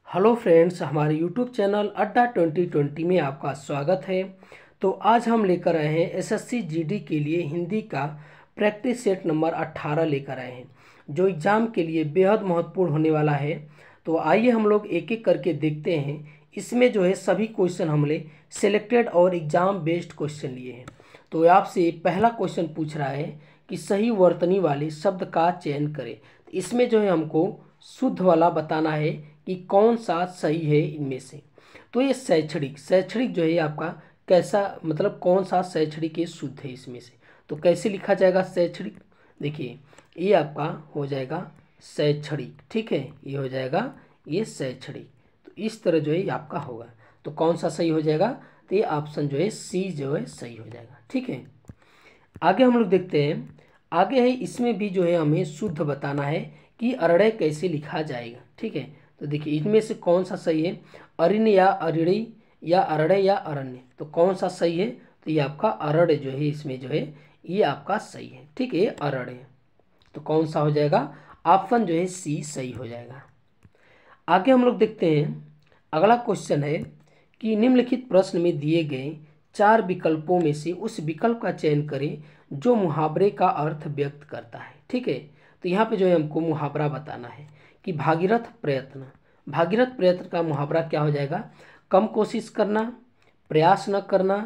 Hello friends, हमारे YouTube channel अड्डा 2020 में आपका स्वागत है। तो आज हम लेकर आए हैं एसएससी जीडी के लिए हिंदी का प्रैक्टिस सेट नंबर 18 लेकर आए हैं, जो एग्ज़ाम के लिए बेहद महत्वपूर्ण होने वाला है। तो आइए हम लोग एक एक करके देखते हैं। इसमें जो है सभी क्वेश्चन हमने सिलेक्टेड और एग्ज़ाम बेस्ड क्वेश्चन लिए हैं। तो आपसे पहला क्वेश्चन पूछ रहा है कि सही वर्तनी वाले शब्द का चयन करें। तो इसमें जो है हमको शुद्ध वाला बताना है कि कौन सा सही है इनमें से। तो ये शैक्षणिक शैक्षणिक जो है आपका कैसा, मतलब कौन सा शैक्षणिक ये शुद्ध है इसमें से। तो कैसे लिखा जाएगा शैक्षणिक, देखिए ये आपका हो जाएगा शैक्षणिक, ठीक है, ये हो जाएगा ये शैक्षणिक। तो इस तरह जो है ये आपका होगा। तो कौन सा सही हो जाएगा, तो ये ऑप्शन जो है सी जो है सही हो जाएगा, ठीक है। आगे हम लोग देखते हैं। आगे है इसमें भी जो है हमें शुद्ध बताना है कि अरड़े कैसे लिखा जाएगा, ठीक है। तो देखिए इनमें से कौन सा सही है, अरिण या अरिड़ी या अरड़े या अरण्य। तो कौन सा सही है, तो ये आपका अरड़ जो है इसमें जो है ये आपका सही है, ठीक है, ये अरड़ है। तो कौन सा हो जाएगा, ऑप्शन जो है सी सही हो जाएगा। आगे हम लोग देखते हैं। अगला क्वेश्चन है कि निम्नलिखित प्रश्न में दिए गए 4 विकल्पों में से उस विकल्प का चयन करें जो मुहावरे का अर्थ व्यक्त करता है, ठीक है। तो यहाँ पे जो है हमको मुहावरा बताना है कि भागीरथ प्रयत्न। भागीरथ प्रयत्न का मुहावरा क्या हो जाएगा, कम कोशिश करना, प्रयास न करना,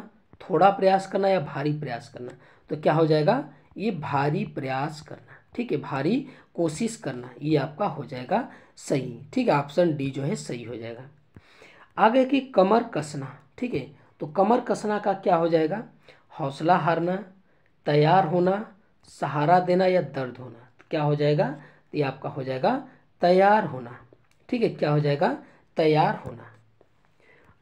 थोड़ा प्रयास करना या भारी प्रयास करना। तो क्या हो जाएगा, ये भारी प्रयास करना, ठीक है, भारी कोशिश करना, ये आपका हो जाएगा सही, ठीक है, ऑप्शन डी जो है सही हो जाएगा। आगे की कमर कसना, ठीक है। तो कमर कसना का क्या हो जाएगा, हौसला हारना, तैयार होना, सहारा देना या दर्द होना। तो क्या हो जाएगा, तो ये आपका हो जाएगा तैयार होना, ठीक है, क्या हो जाएगा तैयार होना।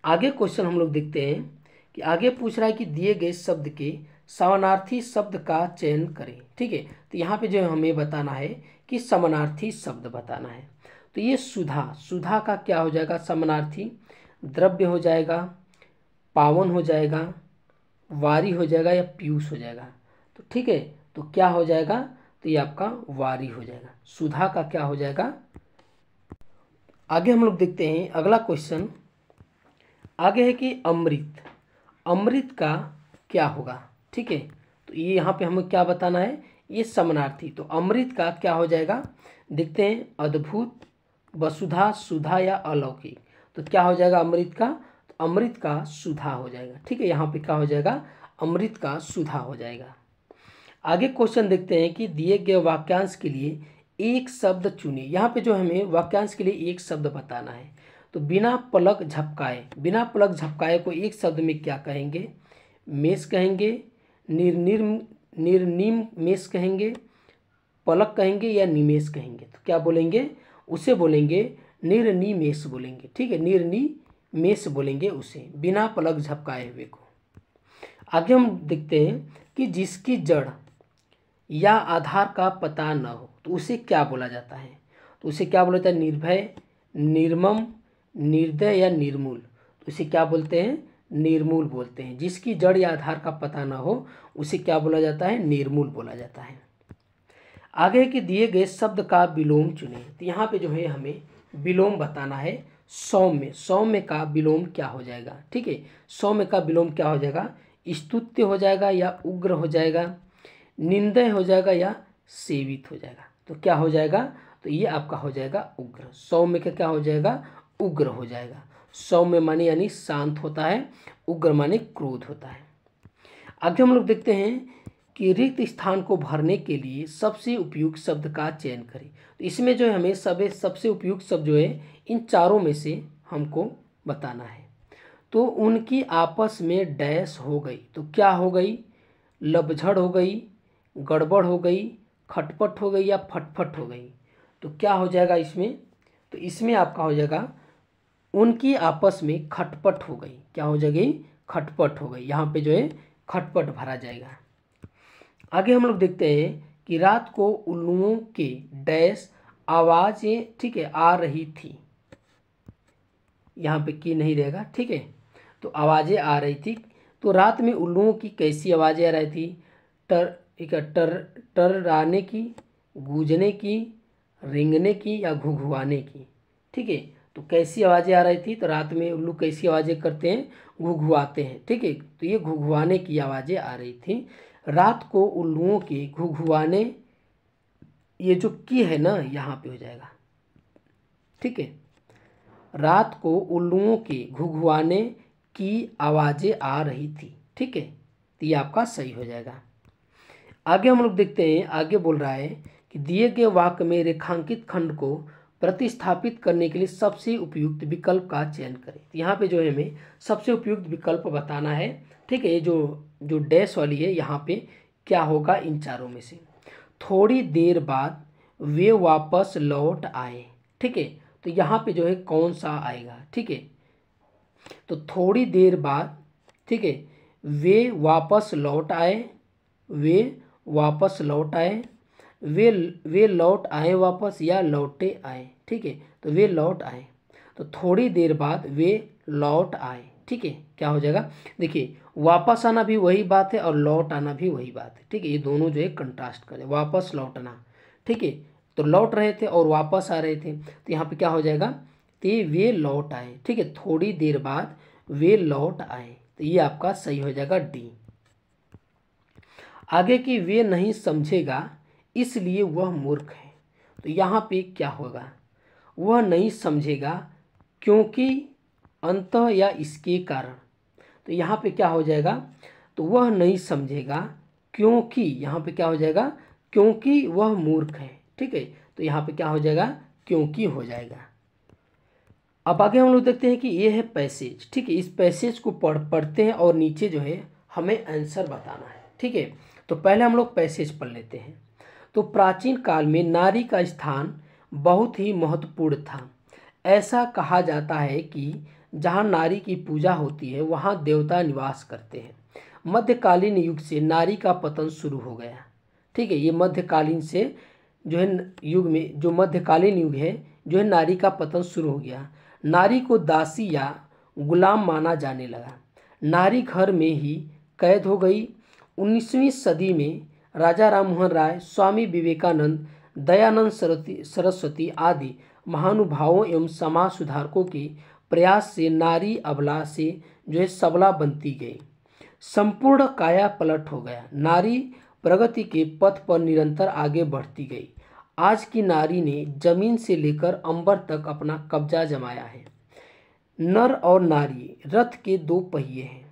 आगे क्वेश्चन हम लोग देखते हैं कि आगे पूछ रहा है कि दिए गए शब्द के समानार्थी शब्द का चयन करें, ठीक है। तो यहाँ पे जो है हमें बताना है कि समानार्थी शब्द बताना है। तो ये सुधा, सुधा का क्या हो जाएगा समानार्थी, द्रव्य हो जाएगा, पावन हो जाएगा, वारी हो जाएगा या पीयूष हो जाएगा। तो ठीक है, तो क्या हो जाएगा, तो ये आपका वारी हो जाएगा। सुधा का क्या हो जाएगा। आगे हम लोग देखते हैं अगला क्वेश्चन। आगे है कि अमृत, अमृत का क्या होगा, ठीक है। तो ये यहाँ पे हमें क्या बताना है, ये समानार्थी। तो अमृत का क्या हो जाएगा, देखते हैं, अद्भुत, वसुधा, सुधा या अलौकिक। तो क्या हो जाएगा अमृत का, तो अमृत का सुधा हो जाएगा, ठीक है, यहाँ पे क्या हो जाएगा, अमृत का सुधा हो जाएगा। आगे क्वेश्चन देखते हैं कि दिए गए वाक्यांश के लिए एक शब्द चुनिए। यहाँ पे जो हमें वाक्यांश के लिए एक शब्द बताना है। तो बिना पलक झपकाए, बिना पलक झपकाए को एक शब्द में क्या कहेंगे, मेष कहेंगे, निर्निम मेष कहेंगे, पलक कहेंगे या निमेष कहेंगे। तो क्या बोलेंगे, उसे बोलेंगे निर्निमेष बोलेंगे, ठीक है, निर्निमेष बोलेंगे उसे, बिना पलक झपकाए हुए को। आगे हम देखते हैं कि जिसकी जड़ या आधार का पता न हो तो उसे क्या बोला जाता है। तो उसे क्या बोला जाता है, निर्भय, निर्मम, निर्दय या निर्मूल। तो उसे क्या बोलते हैं, निर्मूल बोलते हैं। जिसकी जड़ या आधार का पता न हो उसे क्या बोला जाता है, निर्मूल बोला जाता है। आगे के दिए गए शब्द का विलोम चुने। तो यहाँ पे जो है हमें विलोम बताना है। सौम्य, सौम्य का विलोम क्या हो जाएगा, ठीक है, सौम्य का विलोम क्या हो जाएगा, स्तुत्य हो जाएगा या उग्र हो जाएगा, निंदय हो जाएगा या सेवित हो जाएगा। तो क्या हो जाएगा, तो ये आपका हो जाएगा उग्र। सौम्य का क्या हो जाएगा, उग्र हो जाएगा। सौम्य माने यानी शांत होता है, उग्र माने क्रोध होता है। आगे हम लोग देखते हैं कि रिक्त स्थान को भरने के लिए सबसे उपयुक्त शब्द का चयन करें। तो इसमें जो है हमें सबसे उपयुक्त शब्द जो है इन चारों में से हमको बताना है। तो उनकी आपस में डैश हो गई। तो क्या हो गई, लपझड़ हो गई, गड़बड़ हो गई, खटपट हो गई या फटफट हो गई। तो क्या हो जाएगा इसमें, तो इसमें आपका हो जाएगा उनकी आपस में खटपट हो गई। क्या हो जाएगी, खटपट हो गई, यहाँ पे जो है खटपट भरा जाएगा। आगे हम लोग देखते हैं कि रात को उल्लुओं के डैश आवाज़ें, ठीक है, आ रही थी। यहाँ पे की नहीं रहेगा, ठीक है, तो आवाज़ें आ रही थी। तो रात में उल्लुओं की कैसी आवाज़ें आ रही थी, टर, ठीक है, टर्राने की, गूंजने की, रेंगने की या घुघुआने की, ठीक है। तो कैसी आवाज़ें आ रही थी, तो रात में उल्लू कैसी आवाज़ें करते हैं, घुघुआते हैं। ठीक है, तो ये घुघुआने की आवाज़ें आ रही थी। रात को उल्लुओं के घुघुआने, ये जो की है ना यहाँ पे हो जाएगा। ठीक है, रात को उल्लुओं के घुघुआने की आवाज़ें आ रही थी। ठीक है, तो ये आपका सही हो जाएगा। आगे हम लोग देखते हैं, आगे बोल रहा है कि दिए गए वाक्य में रेखांकित खंड को प्रतिस्थापित करने के लिए सबसे उपयुक्त विकल्प का चयन करें। यहाँ पे जो है हमें सबसे उपयुक्त विकल्प बताना है। ठीक है, ये जो जो डैश वाली है यहाँ पे क्या होगा इन चारों में से। थोड़ी देर बाद वे वापस लौट आए। ठीक है, तो यहाँ पे जो है कौन सा आएगा। ठीक है, तो थोड़ी देर बाद, ठीक है, वे वापस लौट आए, वे वापस लौट आए, वे लौट आए वापस या लौटे आए। ठीक है, तो वे लौट आए, तो थोड़ी देर बाद वे लौट आए। ठीक है, क्या हो जाएगा, देखिए वापस आना भी वही बात है और लौट आना भी वही बात है। ठीक है, ये दोनों जो है कंट्रास्ट करें, वापस लौटना। ठीक है, तो लौट रहे थे और वापस आ रहे थे, तो यहाँ पे क्या हो जाएगा, तो वे लौट आए। ठीक है, थोड़ी देर बाद वे लौट आए, तो ये आपका सही हो जाएगा डी। आगे की वे नहीं समझेगा इसलिए वह मूर्ख है, तो यहाँ पे क्या होगा, वह नहीं समझेगा क्योंकि अंतः या इसके कारण। तो यहाँ पे क्या हो जाएगा, तो वह नहीं समझेगा क्योंकि, यहाँ पे क्या हो जाएगा, क्योंकि वह मूर्ख है। ठीक है, तो यहाँ पे क्या हो जाएगा, क्योंकि हो जाएगा। अब आगे हम लोग देखते हैं कि ये है पैसेज। ठीक है, इस पैसेज को पढ़ते हैं और नीचे जो है हमें आंसर बताना है। ठीक है, तो पहले हम लोग पैसेज पढ़ लेते हैं। तो प्राचीन काल में नारी का स्थान बहुत ही महत्वपूर्ण था। ऐसा कहा जाता है कि जहाँ नारी की पूजा होती है वहाँ देवता निवास करते हैं। मध्यकालीन युग से नारी का पतन शुरू हो गया। ठीक है, ये मध्यकालीन से जो है युग में, जो मध्यकालीन युग है, जो है नारी का पतन शुरू हो गया। नारी को दासी या गुलाम माना जाने लगा। नारी घर में ही कैद हो गई। 19वीं सदी में राजा राममोहन राय, स्वामी विवेकानंद, दयानंद सरस्वती आदि महानुभावों एवं समाज सुधारकों के प्रयास से नारी अबला से जो है सबला बनती गई। संपूर्ण काया पलट हो गया। नारी प्रगति के पथ पर निरंतर आगे बढ़ती गई। आज की नारी ने जमीन से लेकर अंबर तक अपना कब्जा जमाया है। नर और नारी रथ के दो पहिए हैं।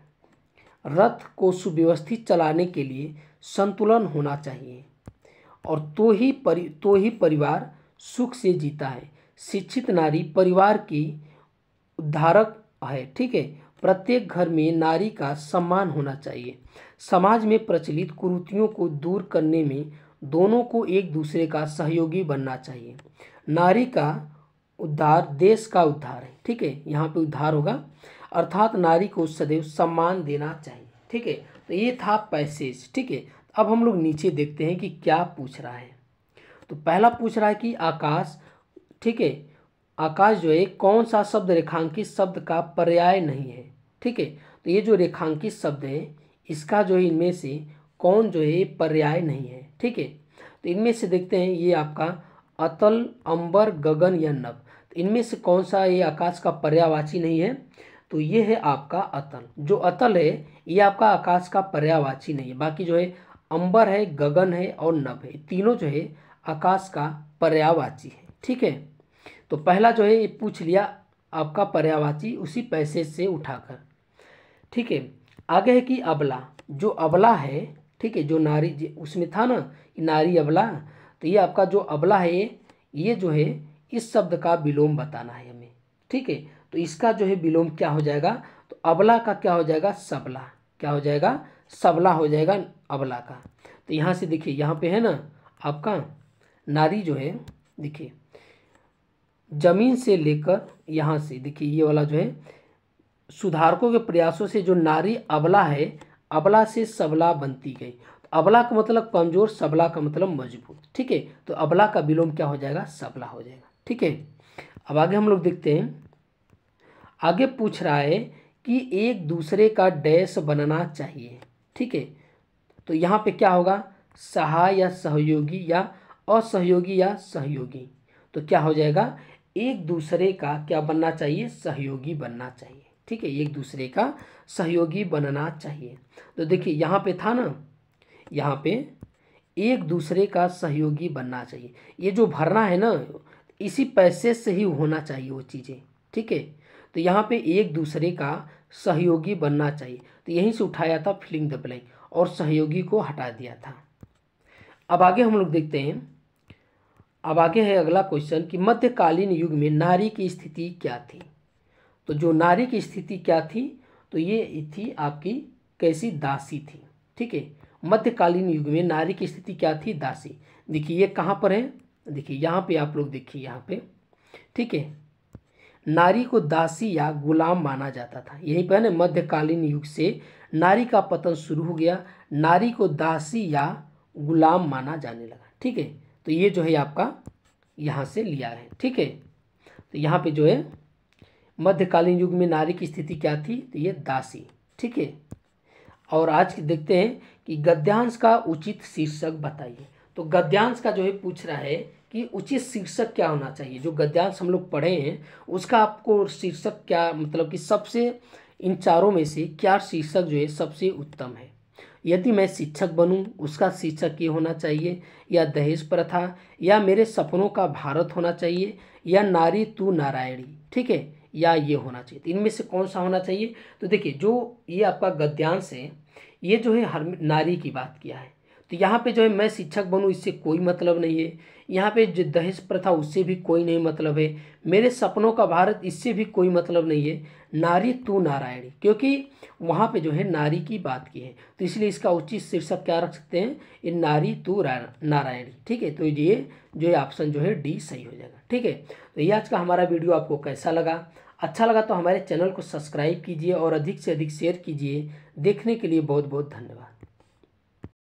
रथ को सुव्यवस्थित चलाने के लिए संतुलन होना चाहिए और तो ही परिवार सुख से जीता है। शिक्षित नारी परिवार की उद्धारक है। ठीक है, प्रत्येक घर में नारी का सम्मान होना चाहिए। समाज में प्रचलित कुरीतियों को दूर करने में दोनों को एक दूसरे का सहयोगी बनना चाहिए। नारी का उद्धार देश का उद्धार है। ठीक है, यहाँ पे उद्धार होगा, अर्थात नारी को सदैव सम्मान देना चाहिए। ठीक है, तो ये था पैसेज। ठीक है, अब हम लोग नीचे देखते हैं कि क्या पूछ रहा है। तो पहला पूछ रहा है कि आकाश। ठीक है, आकाश जो है कौन सा शब्द रेखांकित शब्द का पर्याय नहीं है। ठीक है, तो ये जो रेखांकित शब्द है इसका जो है इनमें से कौन जो है पर्याय नहीं है। ठीक है, तो इनमें से देखते हैं, ये आपका अतल, अंबर, गगन या नभ। तो इनमें से कौन सा ये आकाश का पर्यायवाची नहीं है, तो ये है आपका अतल। जो अतल है ये आपका आकाश का पर्यायवाची नहीं है। बाकी जो है अंबर है, गगन है और नभ है, तीनों जो है आकाश का पर्यायवाची है। ठीक है, तो पहला जो है ये पूछ लिया आपका पर्यायवाची उसी पैसेज से उठाकर। ठीक है, आगे है कि अबला। जो अबला है, ठीक है, जो नारी उसमें था ना कि नारी अबला, तो ये आपका जो अबला है ये जो है इस शब्द का विलोम बताना है हमें। ठीक है, तो इसका जो है विलोम क्या हो जाएगा, तो अबला का क्या हो जाएगा, सबला। क्या हो जाएगा, सबला हो जाएगा अबला का। तो यहाँ से देखिए, यहाँ पे है ना आपका नारी जो है, देखिए जमीन से लेकर यहाँ से देखिए ये वाला जो है सुधारकों के प्रयासों से जो नारी अबला है, अबला से सबला बनती गई। तो अबला का मतलब कमजोर, सबला का मतलब मजबूत। ठीक है, तो अबला का विलोम क्या हो जाएगा, सबला हो जाएगा। ठीक है, अब आगे हम लोग देखते हैं। आगे पूछ रहा है कि एक दूसरे का डैश बनना चाहिए। ठीक है, तो यहाँ पे क्या होगा, सहाय या सहयोगी या असहयोगी या सहयोगी। तो क्या हो जाएगा, एक दूसरे का क्या बनना चाहिए, सहयोगी बनना चाहिए। ठीक है, एक दूसरे का सहयोगी बनना चाहिए। तो देखिए यहाँ पे था ना, यहाँ पे एक दूसरे का सहयोगी बनना चाहिए, ये जो भरना है ना इसी पैसे से ही होना चाहिए वो चीज़ें। ठीक है, तो यहाँ पे एक दूसरे का सहयोगी बनना चाहिए, तो यहीं से उठाया था फिलिंग द ब्लैंक और सहयोगी को हटा दिया था। अब आगे हम लोग देखते हैं, अब आगे है अगला क्वेश्चन कि मध्यकालीन युग में नारी की स्थिति क्या थी। तो जो नारी की स्थिति क्या थी, तो ये थी आपकी कैसी, दासी थी। ठीक है, मध्यकालीन युग में नारी की स्थिति क्या थी, दासी। देखिए ये कहाँ पर है, देखिए यहाँ पे आप लोग देखिए यहाँ पे। ठीक है, नारी को दासी या गुलाम माना जाता था, यही पर ना मध्यकालीन युग से नारी का पतन शुरू हो गया, नारी को दासी या गुलाम माना जाने लगा। ठीक है, तो ये जो है आपका यहाँ से लिया है। ठीक है, तो यहाँ पे जो है मध्यकालीन युग में नारी की स्थिति क्या थी, तो ये दासी। ठीक है, और आज देखते हैं कि गद्यांश का उचित शीर्षक बताइए। तो गद्यांश का जो है पूछ रहा है कि उचित शीर्षक क्या होना चाहिए। जो गद्यांश हम लोग पढ़े हैं उसका आपको शीर्षक क्या, मतलब कि सबसे इन चारों में से क्या शीर्षक जो है सबसे उत्तम है। यदि मैं शिक्षक बनूं उसका शीर्षक ये होना चाहिए, या दहेज प्रथा, या मेरे सपनों का भारत होना चाहिए, या नारी तू नारायणी। ठीक है, या ये होना चाहिए, तो इनमें से कौन सा होना चाहिए। तो देखिए जो ये आपका गद्यांश है ये जो है हर नारी की बात किया है, तो यहाँ पे जो है मैं शिक्षक बनूं इससे कोई मतलब नहीं है, यहाँ पे जो दहेज प्रथा उससे भी कोई नहीं मतलब है, मेरे सपनों का भारत इससे भी कोई मतलब नहीं है, नारी तू नारायणी, क्योंकि वहाँ पे जो है नारी की बात की है, तो इसलिए इसका उचित शीर्षक क्या रख सकते हैं, ये नारी तू नारायणी। ठीक है, तो ये जो है ऑप्शन जो है डी सही हो जाएगा। ठीक है, तो ये आज का हमारा वीडियो आपको कैसा लगा, अच्छा लगा तो हमारे चैनल को सब्सक्राइब कीजिए और अधिक से अधिक शेयर कीजिए। देखने के लिए बहुत बहुत धन्यवाद।